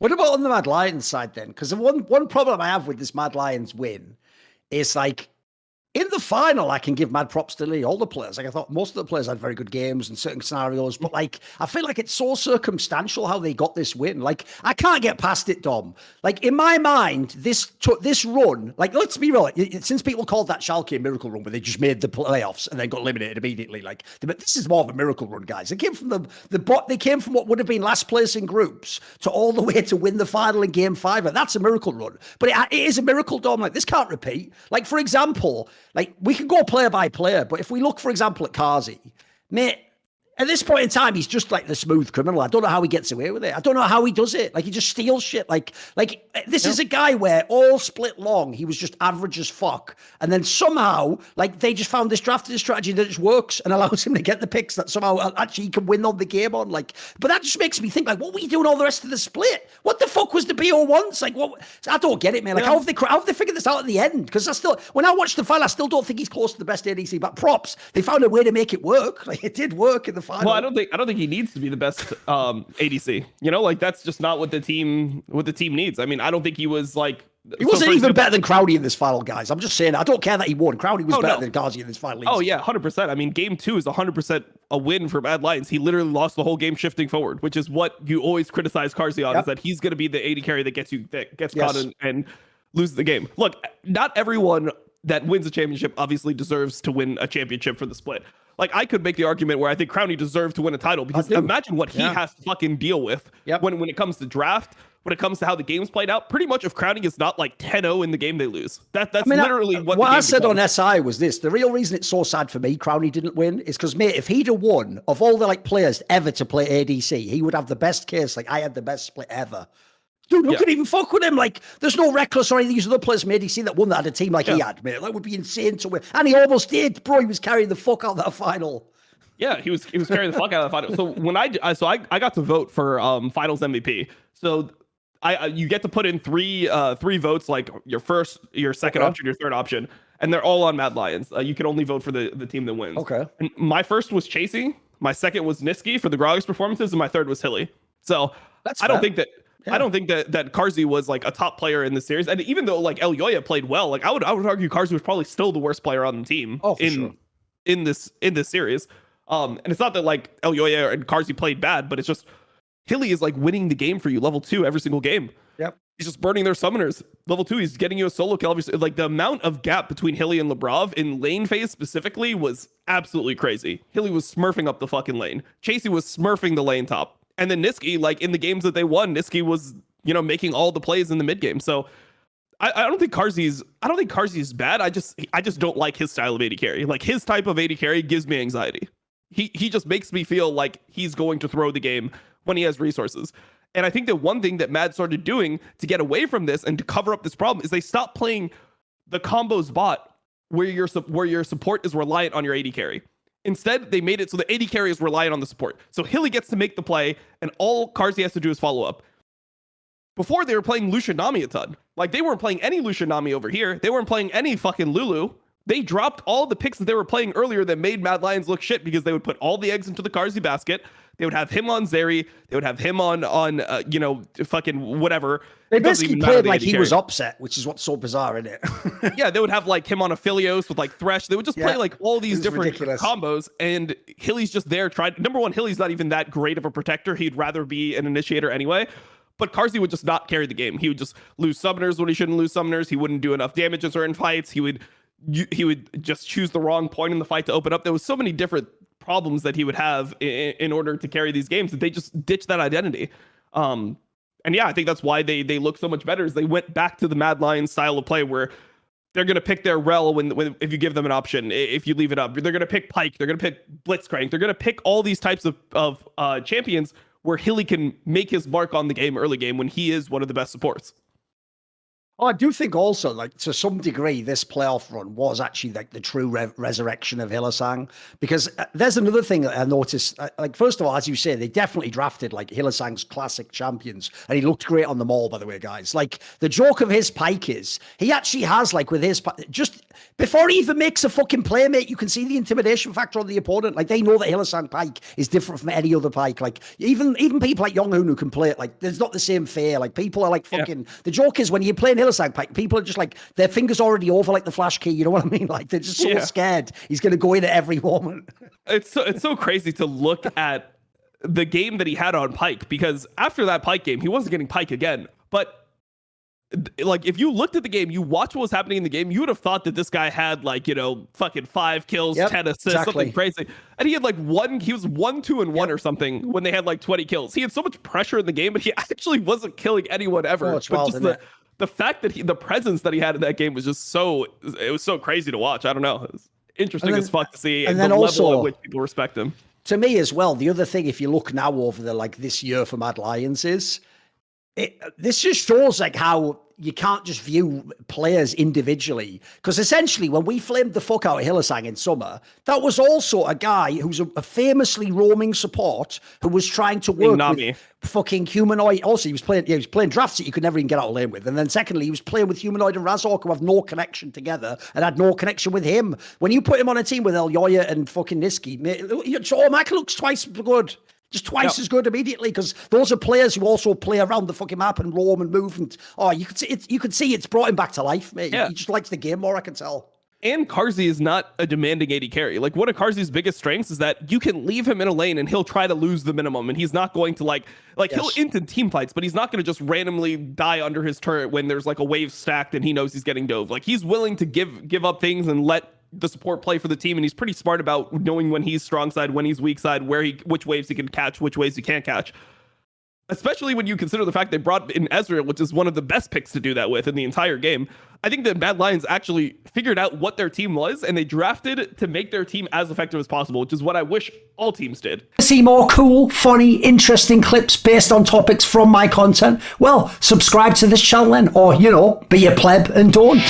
What about on the Mad Lions side then? Because the one problem I have with this Mad Lions win is like in the final, I can give mad props to all the players. Like I thought most of the players had very good games in certain scenarios, but like I feel like it's so circumstantial how they got this win. Like I can't get past it, Dom. Like in my mind, this run, like let's be real, since people called that Schalke a miracle run where they just made the playoffs and then got eliminated immediately, like but this is more of a miracle run, guys. They came from they came from what would have been last place in groups to all the way to win the final in game 5. Like, that's a miracle run, but it is a miracle, Dom. Like this can't repeat. Like for example. Like, we can go player by player, but if we look, for example, at Kazi, mate, at this point in time, he's just like the smooth criminal. I don't know how he gets away with it. I don't know how he does it. Like, he just steals shit. Like this is a guy where all split long, he was just average as fuck. And then somehow, like, they just found this drafting strategy that just works and allows him to get the picks that somehow actually he can win on the game on. Like, but that just makes me think, like, what were you doing all the rest of the split? What the fuck was the BO1s? Like, what? I don't get it, man. Like, how have they figured this out at the end? Because when I watch the final, I still don't think he's close to the best ADC, but props. They found a way to make it work. Like, it did work in the final. Well, I don't think he needs to be the best ADC. You know, like that's just not what the team needs. I mean, I don't think he was like he wasn't even better than Crowdy in this final, guys. I'm just saying. I don't care that he won. Crowdy was better than Ghazi in this final. Oh yeah, 100%. I mean, game 2 is 100% a win for Mad Lions. He literally lost the whole game shifting forward, which is what you always criticize Carzzy on, is that he's going to be the AD carry that gets caught and loses the game. Look, not everyone that wins a championship obviously deserves to win a championship for the split. Like, I could make the argument where I think Crowny deserved to win a title, because imagine what he has to fucking deal with when it comes to draft, when it comes to how the game's played out. Pretty much if Crowny is not like 10-0 in the game, they lose. That's literally what I said on SI was this. The real reason it's so sad for me Crowny didn't win is because, mate, if he'd have won, of all the like players ever to play ADC, he would have the best case. Like, I had the best split ever. Dude, who could even fuck with him? Like, there's no Reckless or any of these other players from ADC that won that had a team like he had, mate. That would be insane to win. And he almost did, bro. He was carrying the fuck out of that final. Yeah, he was carrying the fuck out of the final. So when I got to vote for finals MVP. So you get to put in three votes, like your first, your second option, your third option, and they're all on Mad Lions. You can only vote for the team that wins. Okay. And my first was Chasey, my second was Niski for the Grog's performances, and my third was Hilly. So I don't think that Carzzy was like a top player in the series. And even though like El Yoya played well, like I would argue Carzzy was probably still the worst player on the team in this series. And it's not that like El Yoya and Carzzy played bad, but it's just Hilly is like winning the game for you level 2 every single game. Yep. He's just burning their summoners. Level 2, he's getting you a solo kill. Like the amount of gap between Hilly and Lebrov in lane phase specifically was absolutely crazy. Hilly was smurfing up the fucking lane. Chasey was smurfing the lane top. And then Niski, like in the games that they won, Niski was, you know, making all the plays in the mid game. So I don't think Carzzy's bad. I just don't like his style of AD carry. Like his type of AD carry gives me anxiety. He just makes me feel like he's going to throw the game when he has resources. And I think that one thing that Mad started doing to get away from this and to cover up this problem is they stopped playing the combos bot where your support is reliant on your AD carry. Instead, they made it so the AD carry is reliant on the support. So Hilly gets to make the play, and all Carzzy has to do is follow up. Before, they were playing Lucian Nami a ton. Like, they weren't playing any Lucian Nami over here. They weren't playing any fucking Lulu. They dropped all the picks that they were playing earlier that made Mad Lions look shit, because they would put all the eggs into the Carzzy basket. They would have him on Zeri. They would have him on you know, fucking whatever. They basically played like he was upset, which is what's so bizarre, isn't it? Yeah, they would have like him on Aphelios with like Thresh. They would just play like all these different combos, and Hilly's just there trying. Number one, Hilly's not even that great of a protector. He'd rather be an initiator anyway. But Carzzy would just not carry the game. He would just lose summoners when he shouldn't lose summoners. He wouldn't do enough damage in certain fights. He would just choose the wrong point in the fight to open up. There was so many different problems that he would have in order to carry these games that they just ditched that identity. And yeah, I think that's why they look so much better, is they went back to the Mad Lions style of play where they're going to pick their rel when if you give them an option. If you leave it up, they're going to pick Pike. They're going to pick Blitzcrank. They're going to pick all these types of champions where Hilly can make his mark on the game early game when he is one of the best supports. Oh, I do think also, like, to some degree, this playoff run was actually like the true resurrection of Hylissang. Because there's another thing that I noticed. Like, first of all, as you say, they definitely drafted like Hylissang's classic champions, and he looked great on them all, by the way, guys. Like, the joke of his pike is he actually has, like, with his just before he even makes a fucking play, mate, you can see the intimidation factor on the opponent. Like, they know that Hylissang pike is different from any other pike. Like, even people like Yonghun who can play it, like, there's not the same fear. Like, people are like fucking. Yeah. The joke is when you're playing Hylissang pike, people are just like, their fingers already over like the flash key, you know what I mean? Like, they're just so scared he's going to go in at every moment. It's so crazy to look at the game that he had on pike, because after that pike game, he wasn't getting pike again. But like, if you looked at the game, you watch what was happening in the game, you would have thought that this guy had like, you know, fucking 5 kills, 10 assists, something crazy. And he had like he was 1, 2, and 1 or something when they had like 20 kills. He had so much pressure in the game, but he actually wasn't killing anyone ever. Oh, it's wild, isn't it? The fact that the presence that he had in that game was just it was so crazy to watch. I don't know. It was interesting as fuck to see, and then the also, level at which people respect him. To me as well, the other thing, if you look now over the like this year for Mad Lions, is this just shows like how you can't just view players individually. Because essentially, when we flamed the fuck out of Hylissang in summer, that was also a guy who's a famously roaming support who was trying to work with fucking Humanoid. Also, he was playing drafts that you could never even get out of lane with. And then secondly, he was playing with Humanoid and Razork, who have no connection together and had no connection with him. When you put him on a team with El Yoya and fucking Niski, Michael looks twice as good. Just twice as good immediately, because those are players who also play around the fucking map and roam and move. And you could see it's brought him back to life, mate. He just likes the game more, I can tell. And Carzzy is not a demanding AD carry. Like, one of Carzzy's biggest strengths is that you can leave him in a lane and he'll try to lose the minimum, and he's not going to he'll into team fights, but he's not going to just randomly die under his turret when there's like a wave stacked and he knows he's getting dove. Like, he's willing to give up things and let the support play for the team, and he's pretty smart about knowing when he's strong side, when he's weak side, which waves he can catch, which waves he can't catch. Especially when you consider the fact they brought in Ezreal, which is one of the best picks to do that with in the entire game. I think that Mad Lions actually figured out what their team was, and they drafted to make their team as effective as possible, which is what I wish all teams did. See more cool, funny, interesting clips based on topics from my content? Well, subscribe to this channel then, or, be a pleb and don't.